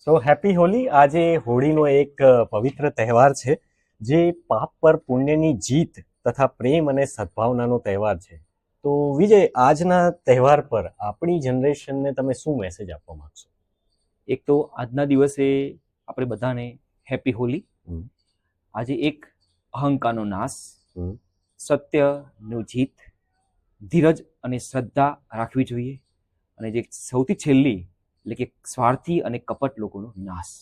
So happy Holi. આજે હોળીનો એક પવિત્ર તહેવાર છે જે પાપ પર પુણ્યની જીત તથા પ્રેમ અને સદભાવનાનો તહેવાર છે. તો વિજય, આજના તહેવાર પર આપણી જનરેશનને તમે શું મેસેજ આપવા માંગશો? એક તો આજના દિવસે આપણે બધાને હેપી હોલી. હમ. આજે એક અહંકારનો નાશ, હમ. સત્યનું જીત, ધીરજ અને શ્રદ્ધા રાખવી જોઈએ, અને જે સૌથી છેલ્લી એટલે કે સ્વાર્થી અને કપટ લોકોનો નાશ.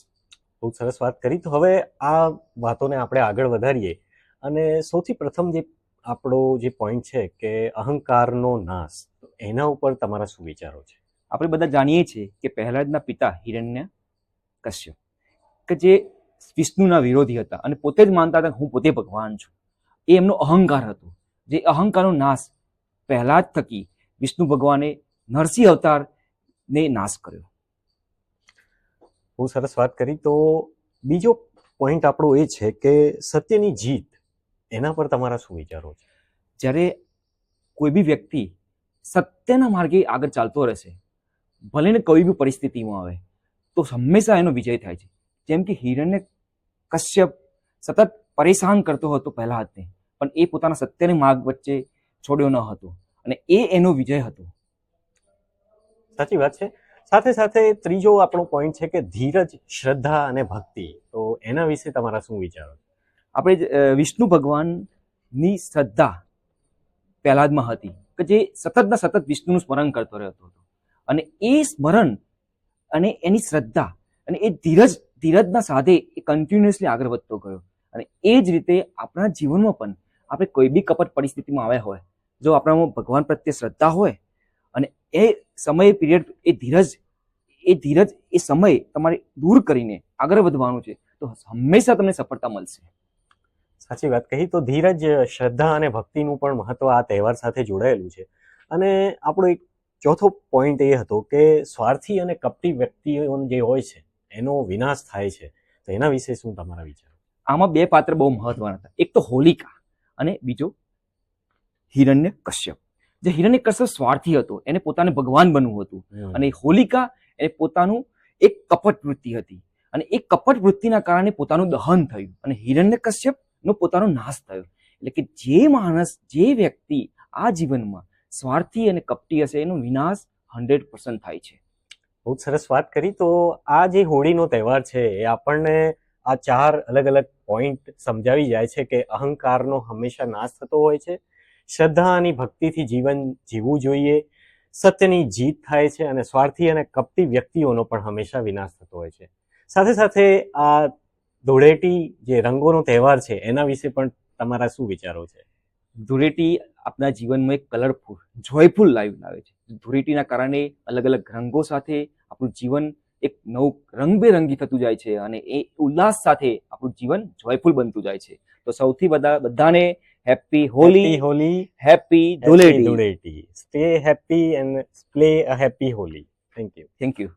બહુ સરસ વાત કરી. તો હવે આ વાતોને આપણે આગળ વધારીએ અને સૌથી પ્રથમ જે આપણો જે પોઈન્ટ છે કે અહંકારનો નાશ, તો એના ઉપર તમારા શું વિચારો છે? આપણે બધા જાણીએ છીએ કે પહેલાદના પિતા હિરણ્ય કશ્યપ, કે જે વિષ્ણુના વિરોધી હતા અને પોતે જ માનતા હતા હું પોતે ભગવાન છું. એ એમનો અહંકાર હતો. જે અહંકારનો નાશ પહેલાદ થકી વિષ્ણુ ભગવાને નરસિંહ અવતારને નાશ કર્યો. બહુ સરસ વાત કરી. તો બીજો પોઈન્ટ આપણો એ છે કે સત્યની જીત, એના પર તમારા શું વિચારો છે? જ્યારે કોઈ બી વ્યક્તિ સત્યના માર્ગે આગળ ચાલતો રહેશે, ભલે ને કોઈ બી પરિસ્થિતિમાં આવે, તો હંમેશા એનો વિજય થાય છે. જેમ કે હિરણ્ય કશ્યપ સતત પરેશાન કરતો હતો પ્રહલાદને, પણ એ પોતાના સત્યના માર્ગ વચ્ચે છોડ્યો ન હતો, અને એ એનો વિજય હતો. સાચી વાત છે. સાથે સાથે ત્રીજો આપણો પોઈન્ટ છે કે ધીરજ, શ્રદ્ધા અને ભક્તિ. તો એના વિશે તમારા શું વિચારો? આપણે વિષ્ણુ ભગવાનની શ્રદ્ધા પ્રહલાદમાં હતી, કે જે સતતના સતત વિષ્ણુનું સ્મરણ કરતો રહેતો હતો, અને એ સ્મરણ અને એની શ્રદ્ધા અને એ ધીરજના સાથે એ કન્ટિન્યુઅસલી આગળ વધતો ગયો. અને એ જ રીતે આપણા જીવનમાં પણ આપણે કોઈ બી કપટ પરિસ્થિતિમાં આવ્યા હોય, જો આપણામાં ભગવાન પ્રત્યે શ્રદ્ધા હોય અને એ સમય પીરિયડ એ સમય તમારે દૂર કરીને આગળ વધવાનું છે, તો હંમેશા તમને સફળતા મળશે. સાચી વાત કહી. તો ધીરજ, શ્રદ્ધા અને ભક્તિનું પણ મહત્વ આ તહેવાર સાથે જોડાયેલું છે. અને આપણો એક ચોથો પોઈન્ટ એ હતો કે સ્વાર્થી અને કપટી વ્યક્તિઓ જે હોય છે એનો વિનાશ થાય છે. તો એના વિશે શું તમારા વિચારો? આમાં બે પાત્ર બહુ મહત્વના હતા. એક તો હોલિકા અને બીજો હિરણ્ય કશ્યપ. જે હિરણ્ય કશ્યપ સ્વાર્થી હતો, એને પોતાને ભગવાન બનવું હતું, અને હોલિકા એ પોતાનું એક કપટ વૃત્તિ હતી, અને એ કપટ વૃત્તિના કારણે પોતાનું દહન થયું અને હિરણ્ય કશ્યપ નો પોતાનો નાશ થયો. એટલે કે જે માણસ, જે વ્યક્તિ આ જીવનમાં સ્વાર્થી અને કપટી હશે, એનો વિનાશ 100% થાય છે. બહુ સરસ વાત કરી. તો આ જે હોળીનો તહેવાર છે એ આપણને આ ચાર અલગ અલગ પોઈન્ટ સમજાવી જાય છે કે અહંકારનો હંમેશા નાશ થતો હોય છે, શ્રદ્ધા અને ભક્તિથી જીવન જીવવું જોઈએ, સત્યની જીત થાય છે, અને સ્વાર્થી અને કપટી વ્યક્તિઓનો પણ હંમેશા વિનાશ થતો હોય છે. સાથે સાથે આ ધૂળેટી જે રંગોનો તહેવાર છે એના વિશે પણ તમારા શું વિચારો છે? ધૂળેટી આપણા જીવનમાં એક કલરફુલ, જોયફુલ લાઈફ લાવે છે. ધૂળેટીના કારણે અલગ અલગ રંગો સાથે આપણું જીવન એક નવું રંગબેરંગી થતું જાય છે, અને એ ઉલ્લાસ સાથે આપણું જીવન જોયફુલ બનતું જાય છે. તો સૌથી બધાને happy Holi, happy Dhuleti. Stay happy and play a happy Holi. Thank you. Thank you.